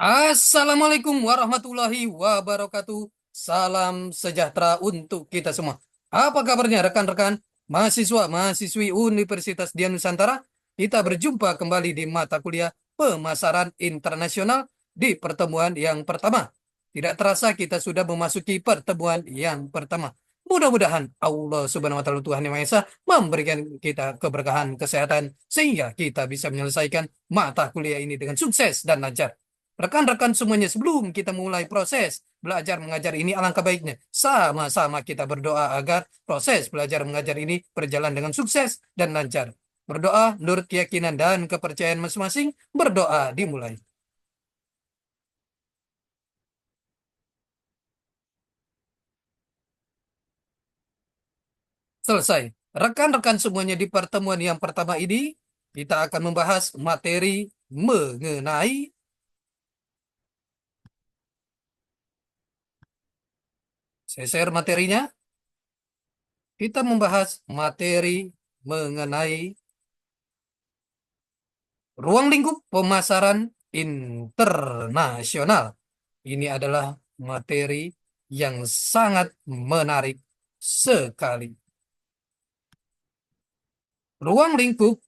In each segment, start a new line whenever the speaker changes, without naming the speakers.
Assalamualaikum warahmatullahi wabarakatuh. Salam sejahtera untuk kita semua. Apa kabarnya rekan-rekan mahasiswa mahasiswi Universitas Dian Nusantara? Kita berjumpa kembali di mata kuliah pemasaran internasional di pertemuan yang pertama. Tidak terasa kita sudah memasuki pertemuan yang pertama. Mudah-mudahan Allah Subhanahu wa taala Tuhan Yang Maha Esa memberikan kita keberkahan kesehatan sehingga kita bisa menyelesaikan mata kuliah ini dengan sukses dan lancar. Rekan-rekan semuanya, sebelum kita mulai proses belajar mengajar ini, alangkah baiknya sama-sama kita berdoa agar proses belajar mengajar ini berjalan dengan sukses dan lancar. Berdoa menurut keyakinan dan kepercayaan masing-masing. Berdoa dimulai. Selesai. Rekan-rekan semuanya, di pertemuan yang pertama ini kita akan membahas materi mengenai, saya share materinya. Kita membahas materi mengenai ruang lingkup pemasaran internasional. Ini adalah materi yang sangat menarik sekali. Ruang lingkup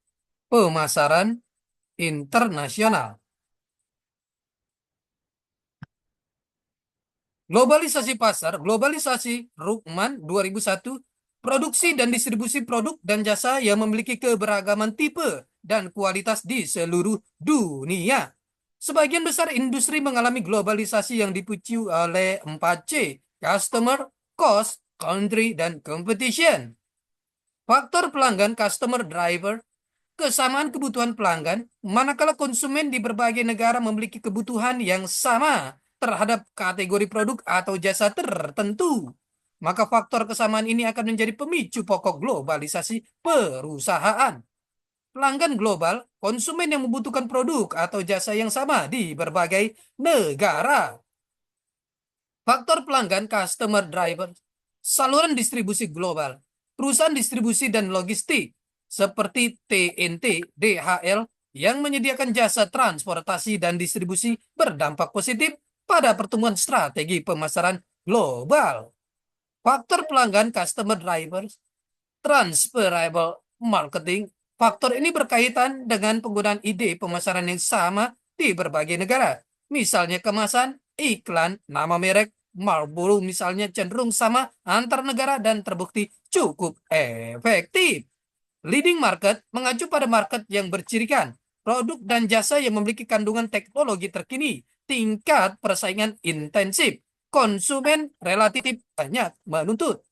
pemasaran internasional. Globalisasi pasar, globalisasi Rukman 2001, produksi dan distribusi produk dan jasa yang memiliki keberagaman tipe dan kualitas di seluruh dunia. Sebagian besar industri mengalami globalisasi yang dipicu oleh 4C, customer, cost, country, dan competition. Faktor pelanggan, customer driver, kesamaan kebutuhan pelanggan, manakala konsumen di berbagai negara memiliki kebutuhan yang sama terhadap kategori produk atau jasa tertentu, maka faktor kesamaan ini akan menjadi pemicu pokok globalisasi perusahaan. Pelanggan global, konsumen yang membutuhkan produk atau jasa yang sama di berbagai negara. Faktor pelanggan, customer driver, saluran distribusi global, perusahaan distribusi dan logistik seperti TNT, DHL yang menyediakan jasa transportasi dan distribusi berdampak positif pada pertumbuhan strategi pemasaran global. Faktor pelanggan, customer drivers, transferable marketing. Faktor ini berkaitan dengan penggunaan ide pemasaran yang sama di berbagai negara. Misalnya kemasan, iklan, nama merek, Marlboro misalnya cenderung sama antar negara dan terbukti cukup efektif. Leading market mengacu pada market yang bercirikan, produk dan jasa yang memiliki kandungan teknologi terkini, tingkat persaingan intensif, konsumen relatif banyak menuntut.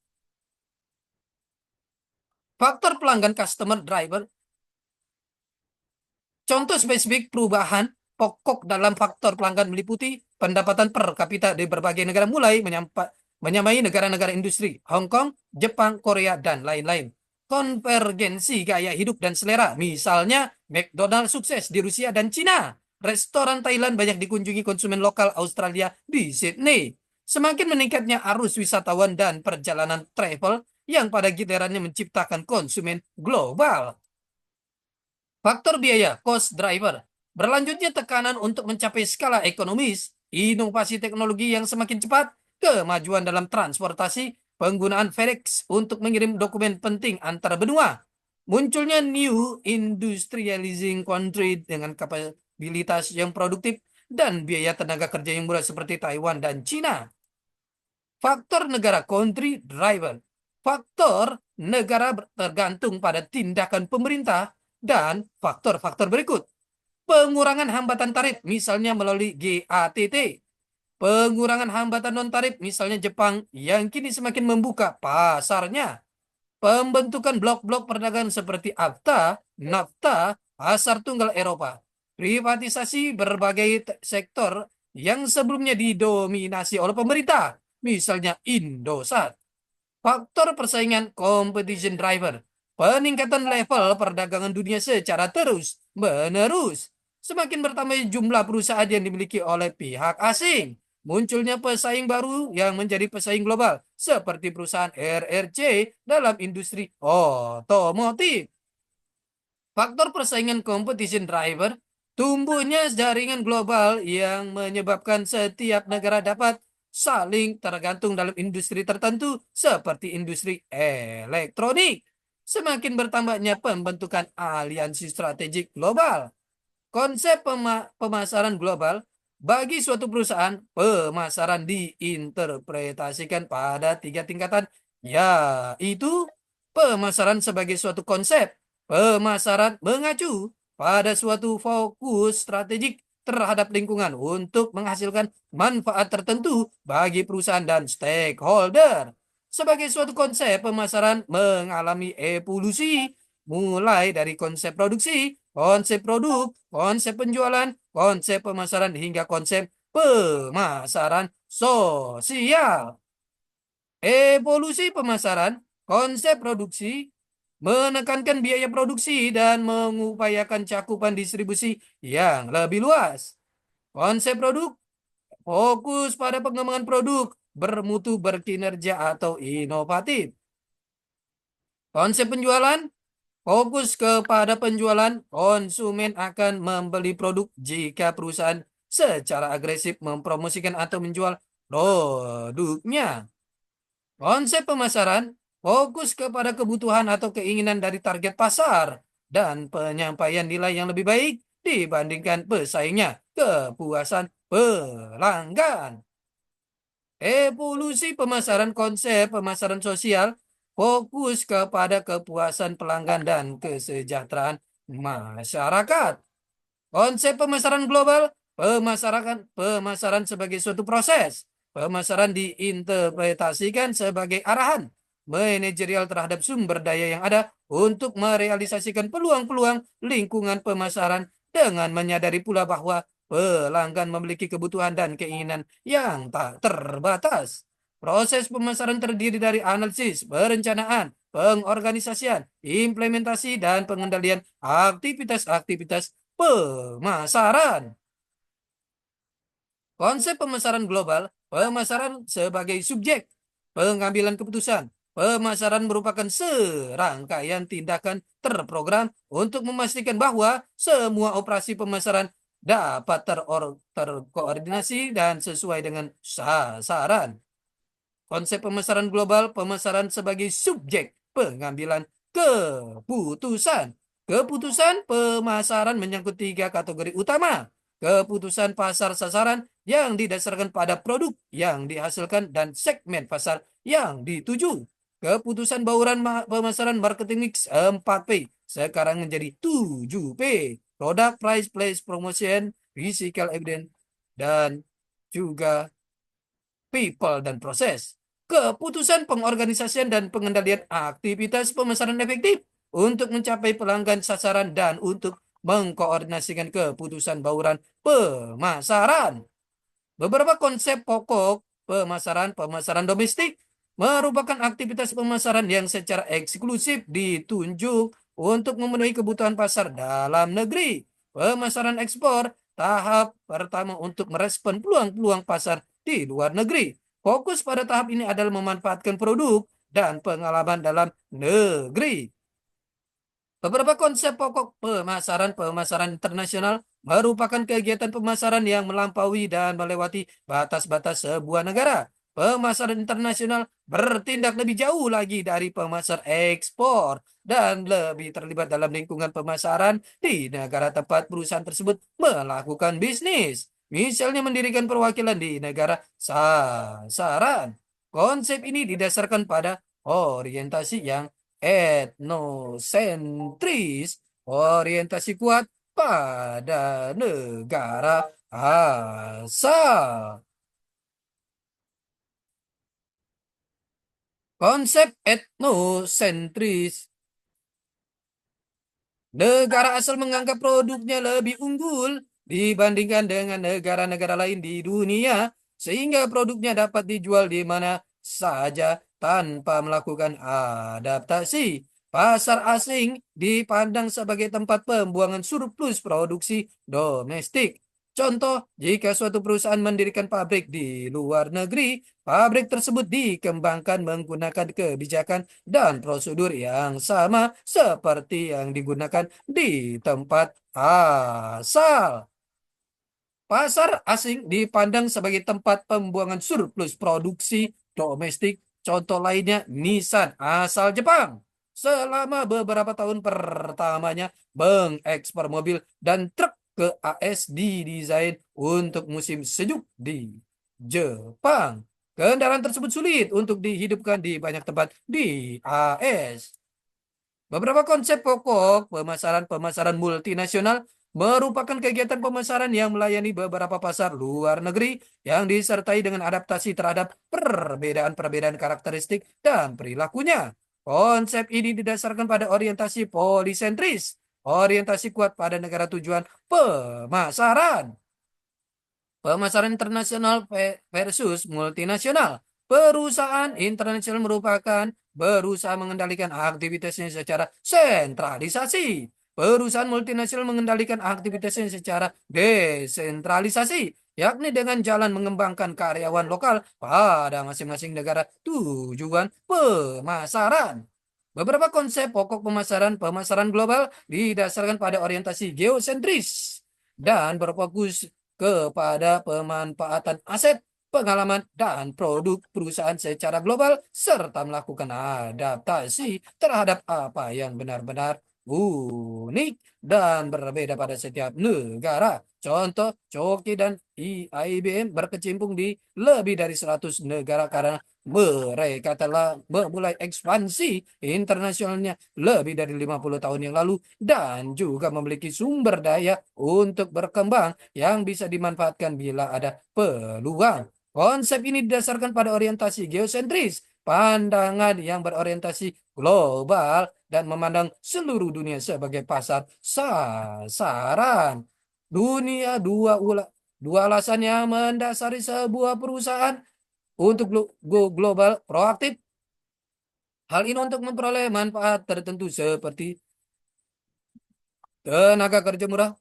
Faktor pelanggan, customer driver. Contoh spesifik perubahan pokok dalam faktor pelanggan meliputi pendapatan per kapita di berbagai negara mulai menyamai negara-negara industri, Hong Kong, Jepang, Korea, dan lain-lain. Konvergensi gaya hidup dan selera, misalnya McDonald sukses di Rusia dan Cina. Restoran Thailand banyak dikunjungi konsumen lokal Australia di Sydney. Semakin meningkatnya arus wisatawan dan perjalanan travel yang pada gilirannya menciptakan konsumen global. Faktor biaya, cost driver. Berlanjutnya tekanan untuk mencapai skala ekonomis, inovasi teknologi yang semakin cepat, kemajuan dalam transportasi, penggunaan FedEx untuk mengirim dokumen penting antar benua, munculnya new industrializing country dengan kapabilitas yang produktif dan biaya tenaga kerja yang murah seperti Taiwan dan Cina. Faktor negara, country driver. Faktor negara tergantung pada tindakan pemerintah dan faktor-faktor berikut. Pengurangan hambatan tarif, misalnya melalui GATT. Pengurangan hambatan non-tarif, misalnya Jepang yang kini semakin membuka pasarnya. Pembentukan blok-blok perdagangan seperti AFTA, NAFTA, pasar tunggal Eropa. Privatisasi berbagai sektor yang sebelumnya didominasi oleh pemerintah, misalnya Indosat. Faktor persaingan, competition driver. Peningkatan level perdagangan dunia secara terus-menerus. Semakin bertambah jumlah perusahaan yang dimiliki oleh pihak asing. Munculnya pesaing baru yang menjadi pesaing global, seperti perusahaan RRC dalam industri otomotif. Faktor persaingan, competition driver. Tumbuhnya jaringan global yang menyebabkan setiap negara dapat saling tergantung dalam industri tertentu seperti industri elektronik. Semakin bertambahnya pembentukan aliansi strategik global. Konsep pemasaran global bagi suatu perusahaan, pemasaran diinterpretasikan pada tiga tingkatan, yaitu pemasaran sebagai suatu konsep, pemasaran mengacu pada suatu fokus strategik terhadap lingkungan untuk menghasilkan manfaat tertentu bagi perusahaan dan stakeholder. Sebagai suatu konsep, pemasaran mengalami evolusi mulai dari konsep produksi, konsep produk, konsep penjualan, konsep pemasaran, hingga konsep pemasaran sosial. Evolusi pemasaran, konsep produksi, menekankan biaya produksi dan mengupayakan cakupan distribusi yang lebih luas. Konsep produk, fokus pada pengembangan produk bermutu, berkinerja, atau inovatif. Konsep penjualan, fokus kepada penjualan, konsumen akan membeli produk jika perusahaan secara agresif mempromosikan atau menjual produknya. Konsep pemasaran fokus kepada kebutuhan atau keinginan dari target pasar dan penyampaian nilai yang lebih baik dibandingkan pesaingnya. Kepuasan pelanggan. Evolusi pemasaran, konsep pemasaran sosial fokus kepada kepuasan pelanggan dan kesejahteraan masyarakat. Konsep pemasaran global, pemasaran sebagai suatu proses. Pemasaran diinterpretasikan sebagai arahan manajerial terhadap sumber daya yang ada untuk merealisasikan peluang-peluang lingkungan pemasaran dengan menyadari pula bahwa pelanggan memiliki kebutuhan dan keinginan yang tak terbatas. Proses pemasaran terdiri dari analisis, perencanaan, pengorganisasian, implementasi, dan pengendalian aktivitas-aktivitas pemasaran. Konsep pemasaran global, pemasaran sebagai subjek pengambilan keputusan. Pemasaran merupakan serangkaian tindakan terprogram untuk memastikan bahwa semua operasi pemasaran dapat terkoordinasi dan sesuai dengan sasaran. Konsep pemasaran global, pemasaran sebagai subjek pengambilan keputusan. Keputusan pemasaran menyangkut tiga kategori utama. Keputusan pasar sasaran yang didasarkan pada produk yang dihasilkan dan segmen pasar yang dituju. Keputusan bauran pemasaran marketing mix 4P sekarang menjadi 7P. Product, price, place, promotion, physical evidence, dan juga people dan proses. Keputusan pengorganisasian dan pengendalian aktivitas pemasaran efektif untuk mencapai pelanggan sasaran dan untuk mengkoordinasikan keputusan bauran pemasaran. Beberapa konsep pokok pemasaran domestik merupakan aktivitas pemasaran yang secara eksklusif ditunjuk untuk memenuhi kebutuhan pasar dalam negeri. Pemasaran ekspor tahap pertama untuk merespon peluang-peluang pasar di luar negeri. Fokus pada tahap ini adalah memanfaatkan produk dan pengalaman dalam negeri. Beberapa konsep pokok pemasaran internasional merupakan kegiatan pemasaran yang melampaui dan melewati batas-batas sebuah negara. Pemasaran internasional bertindak lebih jauh lagi dari pemasar ekspor dan lebih terlibat dalam lingkungan pemasaran di negara tempat perusahaan tersebut melakukan bisnis. Misalnya mendirikan perwakilan di negara sasaran. Konsep ini didasarkan pada orientasi yang etnosentris, orientasi kuat pada negara asal. Konsep etnosentris, negara asal menganggap produknya lebih unggul dibandingkan dengan negara-negara lain di dunia, sehingga produknya dapat dijual di mana saja tanpa melakukan adaptasi. Pasar asing dipandang sebagai tempat pembuangan surplus produksi domestik. Contoh, jika suatu perusahaan mendirikan pabrik di luar negeri, pabrik tersebut dikembangkan menggunakan kebijakan dan prosedur yang sama seperti yang digunakan di tempat asal. Pasar asing dipandang sebagai tempat pembuangan surplus produksi domestik. Contoh lainnya Nissan asal Jepang. Selama beberapa tahun pertamanya mengekspor mobil dan truk ke AS didesain untuk musim sejuk di Jepang. Kendaraan tersebut sulit untuk dihidupkan di banyak tempat di AS. Beberapa konsep pokok pemasaran multinasional merupakan kegiatan pemasaran yang melayani beberapa pasar luar negeri yang disertai dengan adaptasi terhadap perbedaan-perbedaan karakteristik dan perilakunya. Konsep ini didasarkan pada orientasi polisentris, orientasi kuat pada negara tujuan pemasaran. Pemasaran internasional versus multinasional. Perusahaan internasional merupakan berusaha mengendalikan aktivitasnya secara sentralisasi. Perusahaan multinasional mengendalikan aktivitasnya secara desentralisasi, yakni dengan jalan mengembangkan karyawan lokal pada masing-masing negara tujuan pemasaran. Beberapa konsep pokok pemasaran global didasarkan pada orientasi geosentris dan berfokus kepada pemanfaatan aset, pengalaman, dan produk perusahaan secara global, serta melakukan adaptasi terhadap apa yang benar-benar unik dan berbeda pada setiap negara. Contoh, Coki dan IBM berkecimpung di lebih dari 100 negara karena mereka telah memulai ekspansi internasionalnya lebih dari 50 tahun yang lalu dan juga memiliki sumber daya untuk berkembang yang bisa dimanfaatkan bila ada peluang. Konsep ini didasarkan pada orientasi geosentris, pandangan yang berorientasi global dan memandang seluruh dunia sebagai pasar sasaran. Dunia dua alasan yang mendasari sebuah perusahaan untuk global proaktif. Hal ini untuk memperoleh manfaat tertentu seperti tenaga kerja murah,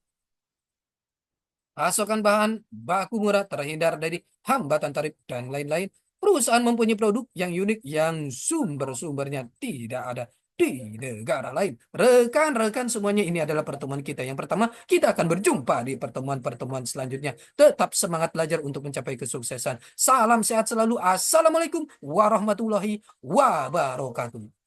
pasokan bahan baku murah, terhindar dari hambatan tarif, dan lain-lain. Perusahaan mempunyai produk yang unik yang sumber-sumbernya tidak ada di negara lain. Rekan-rekan semuanya, ini adalah pertemuan kita yang pertama. Kita akan berjumpa di pertemuan-pertemuan selanjutnya. Tetap semangat belajar untuk mencapai kesuksesan. Salam sehat selalu. Assalamualaikum warahmatullahi wabarakatuh.